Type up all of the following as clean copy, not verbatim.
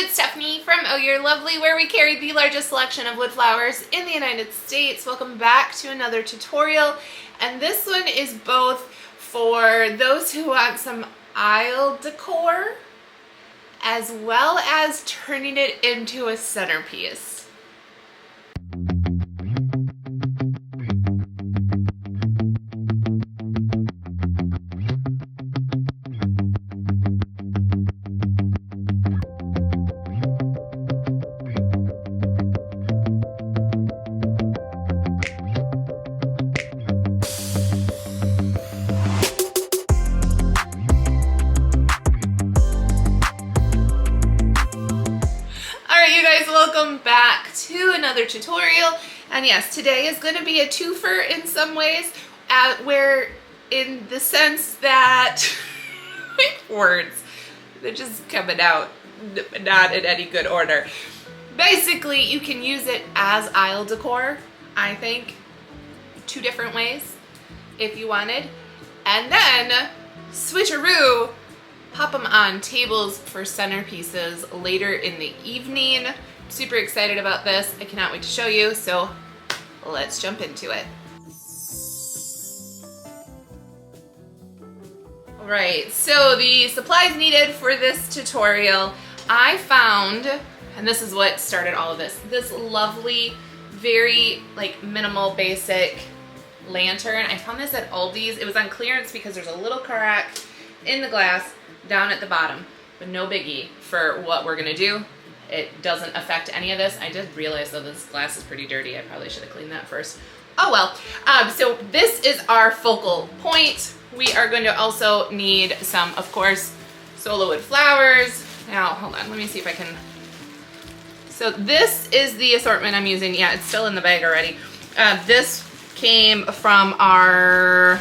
it's Stephanie from Oh You're Lovely, where we carry the largest selection of wood flowers in the United States. Welcome back to another tutorial, and this one is both for those who want some aisle decor as well as turning it into a centerpiece. Welcome back to another tutorial, and yes, today is going to be a twofer in some ways, where in the sense that words, they're just coming out not in any good order. Basically, you can use it as aisle decor, I think, two different ways if you wanted, and then switcheroo, pop them on tables for centerpieces later in the evening. Super excited about this. I cannot wait to show you, so let's jump into it. Alright, so the supplies needed for this tutorial, I found, and this is what started all of this lovely, very minimal basic lantern. I found this at Aldi's. It was on clearance because there's a little crack in the glass down at the bottom, but no biggie for what we're gonna do. It doesn't affect any of this. I did realize though this glass is pretty dirty. I probably should have cleaned that first. Oh well. So this is our focal point. We are going to also need some, of course, Sola wood flowers. Now, hold on. Let me see if I can. So this is the assortment I'm using. Yeah, it's still in the bag already. This came from our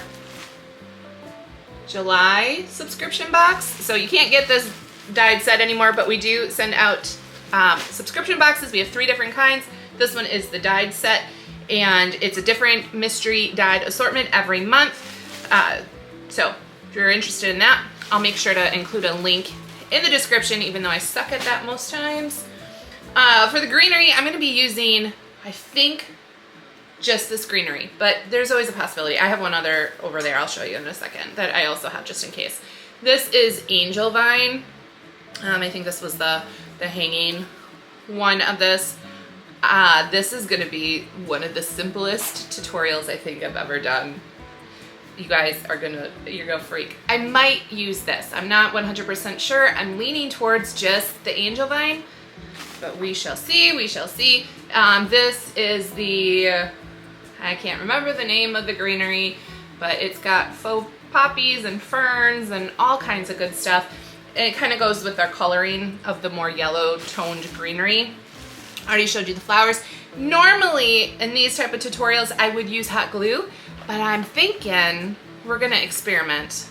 July subscription box. So you can't get this dyed set anymore, but we do send out subscription boxes. We have 3 different kinds. This one is the dyed set, and it's a different mystery dyed assortment every month. So if you're interested in that, I'll make sure to include a link in the description, even though I suck at that most times. For the greenery, I'm going to be using, I think, just this greenery, but there's always a possibility. I have one other over there I'll show you in a second that I also have just in case. This is angel vine. I think this was the hanging one of this. This is gonna be one of the simplest tutorials I think I've ever done. You guys you're gonna freak. I might use this. I'm not 100% sure. I'm leaning towards just the angel vine, but we shall see, we shall see. This is I can't remember the name of the greenery, but it's got faux poppies and ferns and all kinds of good stuff. And it kind of goes with our coloring of the more yellow toned greenery. I already showed you the flowers. Normally in these type of tutorials I would use hot glue, but I'm thinking we're gonna experiment.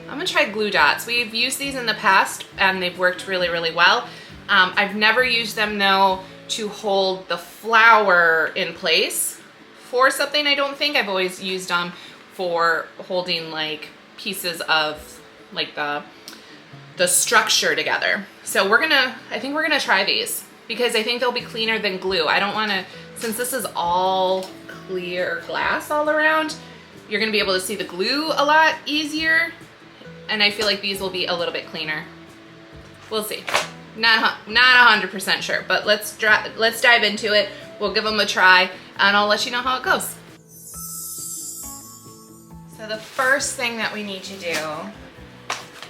I'm gonna try glue dots. We've used these in the past and they've worked really, really well. I've never used them though to hold the flower in place for something, I don't think. I've always used them for holding pieces of the structure together. So I think we're gonna try these because I think they'll be cleaner than glue. I don't wanna, since this is all clear glass all around, you're gonna be able to see the glue a lot easier, and I feel like these will be a little bit cleaner. We'll see. Not 100% sure, but let's dive into it. We'll give them a try, and I'll let you know how it goes. So the first thing that we need to do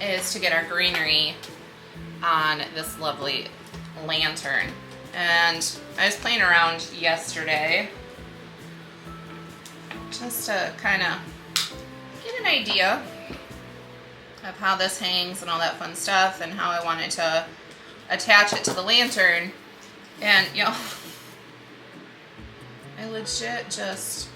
is to get our greenery on this lovely lantern. And I was playing around yesterday just to kind of get an idea of how this hangs and all that fun stuff and how I wanted to attach it to the lantern. And I legit just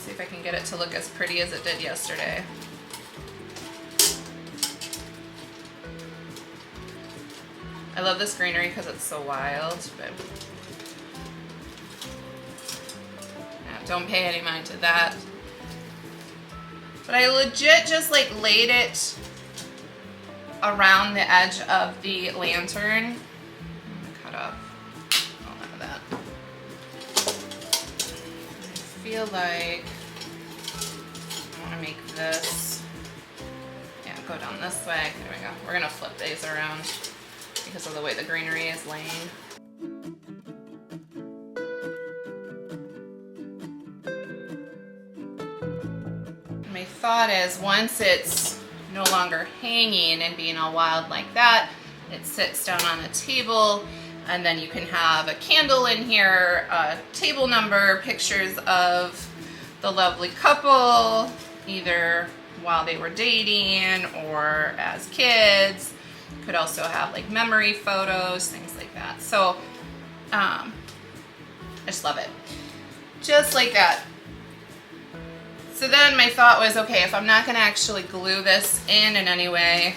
if I can get it to look as pretty as it did yesterday. I love this greenery because it's so wild, but don't pay any mind to that. But I legit just like laid it around the edge of the lantern. I'm gonna cut up all of that. I feel like I want to make this, yeah, go down this way. There we go. We're gonna flip these around because of the way the greenery is laying. My thought is once it's no longer hanging and being all wild like that, it sits down on a table, and then you can have a candle in here, a table number, pictures of the lovely couple, either while they were dating or as kids. Could also have like memory photos, things like that. So I just love it. Just like that. So then my thought was, okay, if I'm not gonna actually glue this in any way,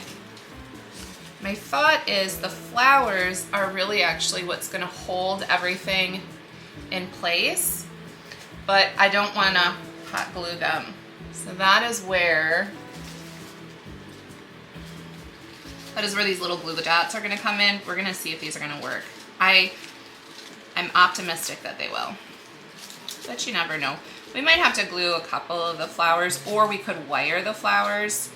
my thought is the flowers are really actually what's gonna hold everything in place, but I don't wanna hot glue them. So that is where these little glue dots are gonna come in. We're gonna see if these are gonna work. I'm optimistic that they will, but you never know. We might have to glue a couple of the flowers, or we could wire the flowers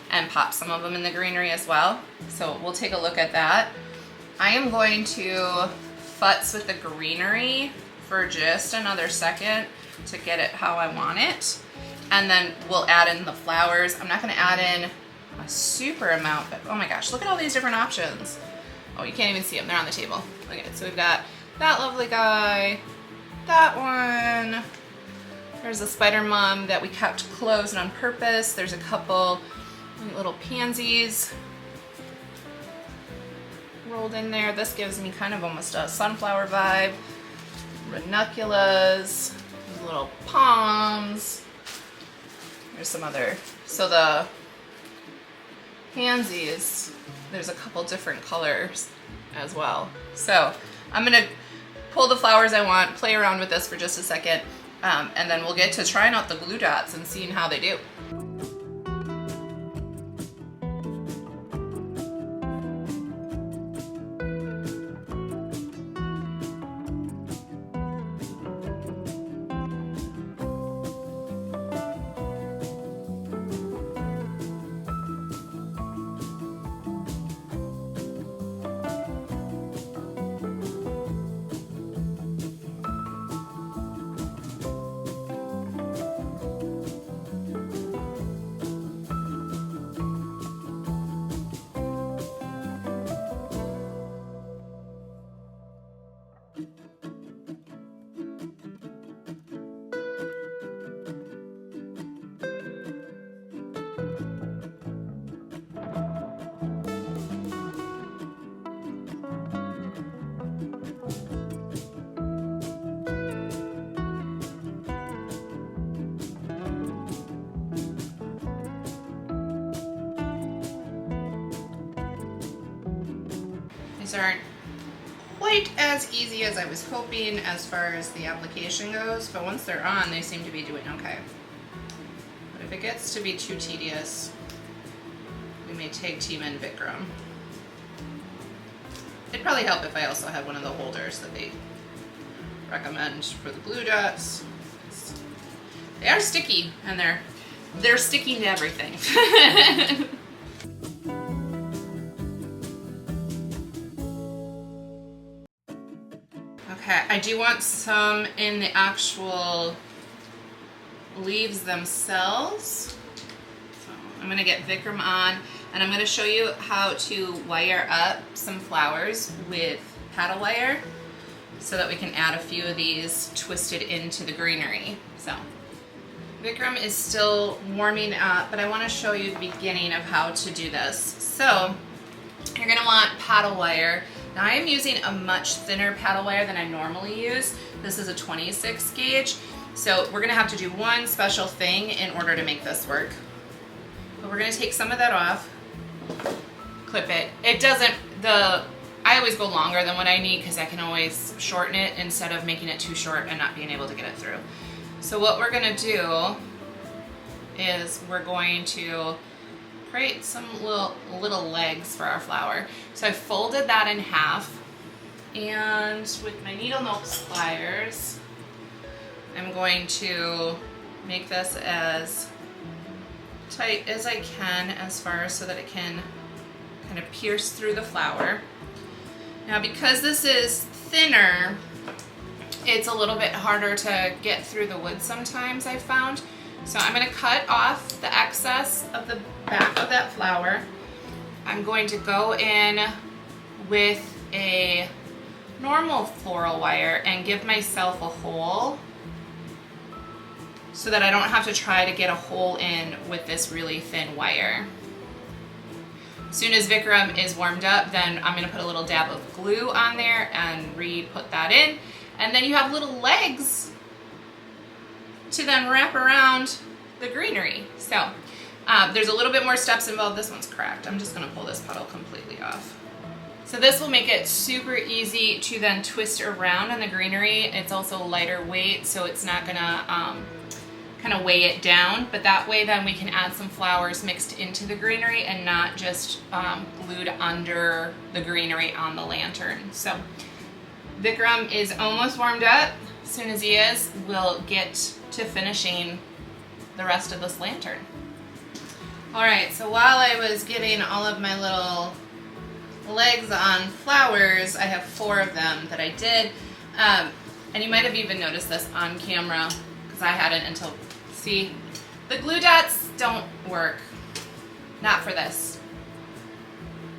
and pop some of them in the greenery as well. So we'll take a look at that. I am going to futz with the greenery for just another second to get it how I want it. And then we'll add in the flowers. I'm not gonna add in a super amount, but oh my gosh, look at all these different options. Oh, you can't even see them, they're on the table. Look at it, so we've got that lovely guy, that one. There's a spider mom that we kept closed on purpose. There's a couple little pansies rolled in there. This gives me kind of almost a sunflower vibe. Ranunculus, little palms. There's some other, so the pansies, there's a couple different colors as well. So I'm gonna pull the flowers I want, play around with this for just a second, and then we'll get to trying out the glue dots and seeing how they do. These aren't quite as easy as I was hoping as far as the application goes, but once they're on, they seem to be doing okay. But if it gets to be too tedious, we may tag team in Vikram. It'd probably help if I also had one of the holders that they recommend for the glue dots. They are sticky, and they're sticking to everything. Okay, I do want some in the actual leaves themselves. So I'm gonna get Vikram on, and I'm gonna show you how to wire up some flowers with paddle wire so that we can add a few of these twisted into the greenery. So Vikram is still warming up, but I wanna show you the beginning of how to do this. So you're gonna want paddle wire. Now I am using a much thinner paddle wire than I normally use. This is a 26 gauge. So we're gonna have to do one special thing in order to make this work. But we're gonna take some of that off, clip it. I always go longer than what I need because I can always shorten it instead of making it too short and not being able to get it through. So what we're gonna do is we're going to create some little legs for our flower. So I folded that in half, and with my needle nose pliers, I'm going to make this as tight as I can as far as so that it can kind of pierce through the flower. Now because this is thinner, it's a little bit harder to get through the wood sometimes, I've found. So I'm going to cut off the excess of the back of that flower. I'm going to go in with a normal floral wire and give myself a hole so that I don't have to try to get a hole in with this really thin wire. As soon as Vikram is warmed up, then I'm going to put a little dab of glue on there and re-put that in. And then you have little legs to then wrap around the greenery. So there's a little bit more steps involved. This one's cracked. I'm just going to pull this puddle completely off. So this will make it super easy to then twist around on the greenery. It's also lighter weight, so it's not going to kind of weigh it down, but that way then we can add some flowers mixed into the greenery and not just glued under the greenery on the lantern. So Vikram is almost warmed up. As soon as he is, we'll get to finishing the rest of this lantern. All right, so while I was getting all of my little legs on flowers, I have 4 of them that I did, and you might have even noticed this on camera because I hadn't until, see, the glue dots don't work, not for this,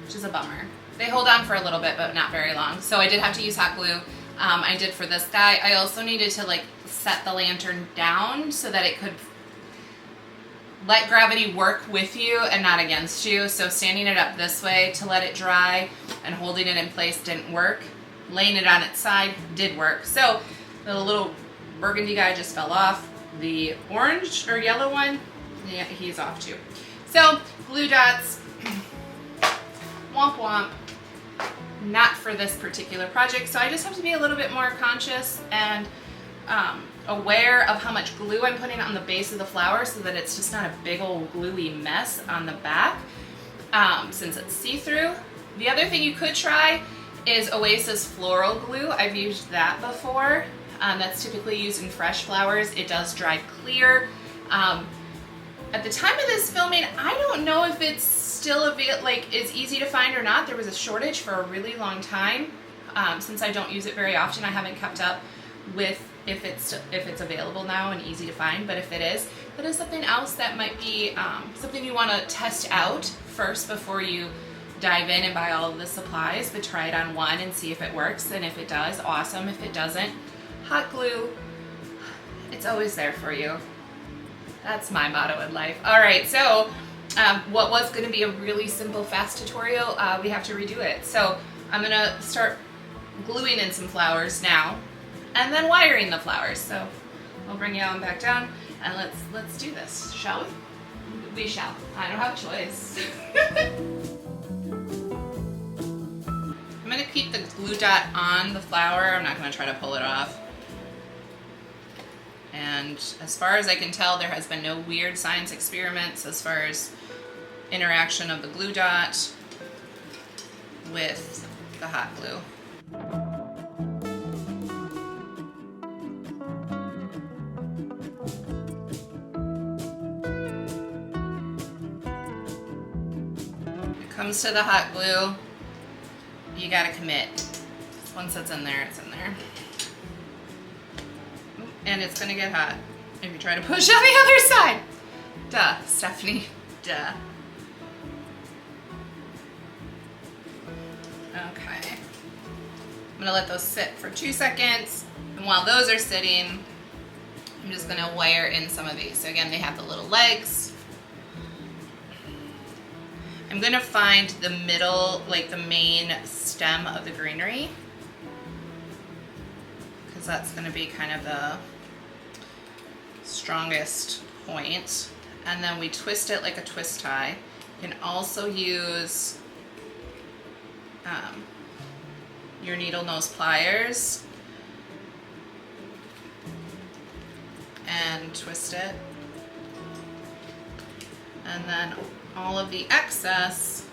which is a bummer. They hold on for a little bit, but not very long, so I did have to use hot glue. I did for this guy. I also needed to like set the lantern down so that it could let gravity work with you and not against you. So standing it up this way to let it dry and holding it in place didn't work. Laying it on its side did work. So the little burgundy guy just fell off. The orange or yellow one, yeah, he's off too. So glue dots, womp womp, not for this particular project. So I just have to be a little bit more conscious and aware of how much glue I'm putting on the base of the flower so that it's just not a big old gluey mess on the back, since it's see-through. The other thing you could try is Oasis floral glue. I've used that before. That's typically used in fresh flowers. It does dry clear. At the time of this filming, I don't know if it's still is easy to find or not. There was a shortage for a really long time. Since I don't use it very often, I haven't kept up with if it's available now and easy to find, but if it is, that is something else that might be something you want to test out first before you dive in and buy all of the supplies. But try it on one and see if it works, and if it does, awesome. If it doesn't, hot glue, it's always there for you. That's my motto in life. All right, so what was going to be a really simple, fast tutorial, we have to redo it. So I'm going to start gluing in some flowers now, and then wiring the flowers. So I'll bring you on back down, and let's do this, shall we? We shall. I don't have a choice. I'm going to keep the glue dot on the flower. I'm not going to try to pull it off. And as far as I can tell, there has been no weird science experiments as far as interaction of the glue dot with the hot glue. When it comes to the hot glue, you gotta commit. Once it's in there, it's in there. And it's gonna get hot if you try to push on the other side. Duh, Stephanie, duh. Okay. I'm gonna let those sit for 2 seconds. And while those are sitting, I'm just gonna wire in some of these. So again, they have the little legs. I'm gonna find the middle, like the main stem of the greenery, because that's gonna be kind of the strongest point. And then we twist it like a twist tie. You can also use your needle nose pliers and twist it. And then all of the excess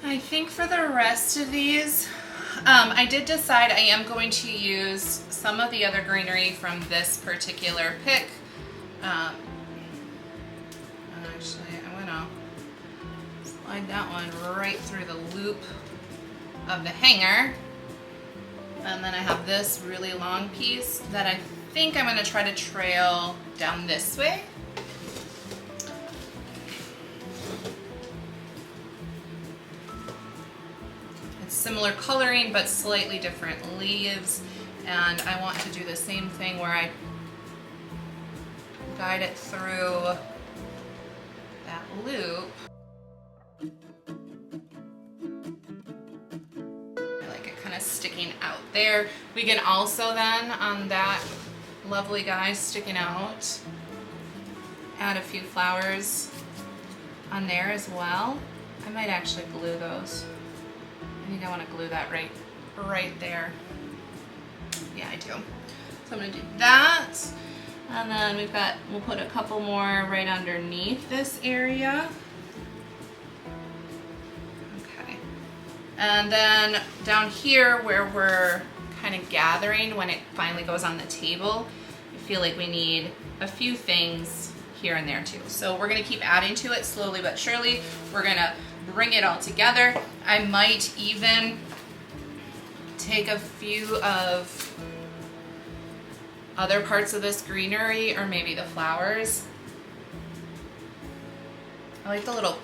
I think for the rest of these, I did decide I am going to use some of the other greenery from this particular pick. Actually, I'm gonna slide that one right through the loop of the hanger. And then I have this really long piece that I think I'm gonna try to trail down this way. Similar coloring but slightly different leaves, and I want to do the same thing where I guide it through that loop. I like it kind of sticking out there. We can also then, on that lovely guy sticking out, add a few flowers on there as well. I might actually glue those. I think I want to glue that right there. Yeah, I do. So I'm going to do that. And then we'll put a couple more right underneath this area. Okay. And then down here where we're kind of gathering when it finally goes on the table, I feel like we need a few things here and there too. So we're going to keep adding to it slowly but surely. We're going to bring it all together. I might even take a few of other parts of this greenery, or maybe the flowers. I like the little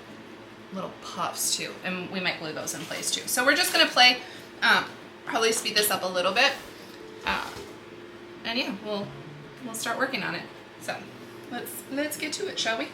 puffs too, and we might glue those in place too. So we're just gonna play, probably speed this up a little bit, and yeah, we'll start working on it. So let's get to it, shall we?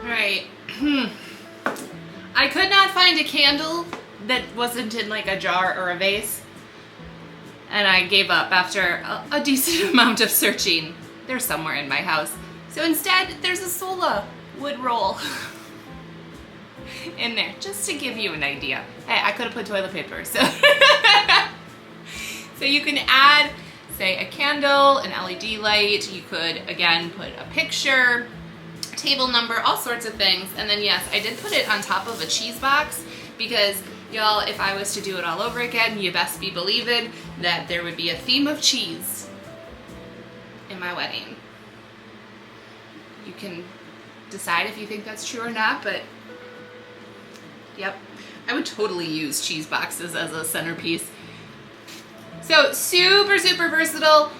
Right. I could not find a candle that wasn't in like a jar or a vase, and I gave up after a decent amount of searching. They're somewhere in my house. So instead, there's a Sola wood roll in there, just to give you an idea. Hey, I could have put toilet paper, so. So you can add, say, a candle, an LED light. You could, again, put a picture, table number, all sorts of things. And then yes, I did put it on top of a cheese box because y'all, if I was to do it all over again, you best be believing that there would be a theme of cheese in my wedding. You can decide if you think that's true or not, but yep, I would totally use cheese boxes as a centerpiece. So super, super versatile.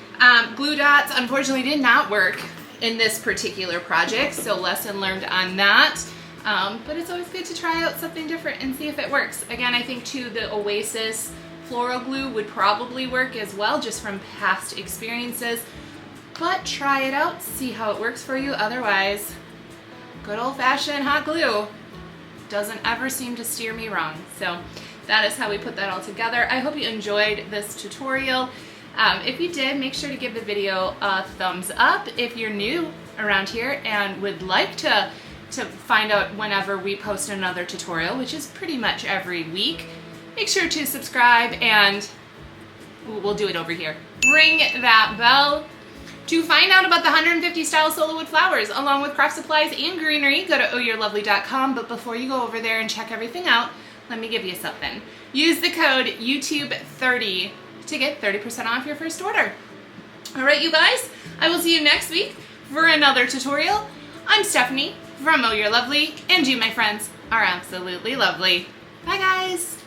Glue dots unfortunately did not work in this particular project, so lesson learned on that. But it's always good to try out something different and see if it works. Again, I think too the Oasis floral glue would probably work as well, just from past experiences. But try it out, see how it works for you. Otherwise, good old-fashioned hot glue doesn't ever seem to steer me wrong. So that is how we put that all together. I hope you enjoyed this tutorial. If you did, make sure to give the video a thumbs up. If you're new around here and would like to find out whenever we post another tutorial, which is pretty much every week, make sure to subscribe and we'll do it over here. Ring that bell. To find out about the 150 style Sola wood flowers along with craft supplies and greenery, go to ohyourlovely.com. But before you go over there and check everything out, let me give you something. Use the code YouTube30 to get 30% off your first order. All right, you guys, I will see you next week for another tutorial. I'm Stephanie from Oh You're Lovely, and you, my friends, are absolutely lovely. Bye, guys.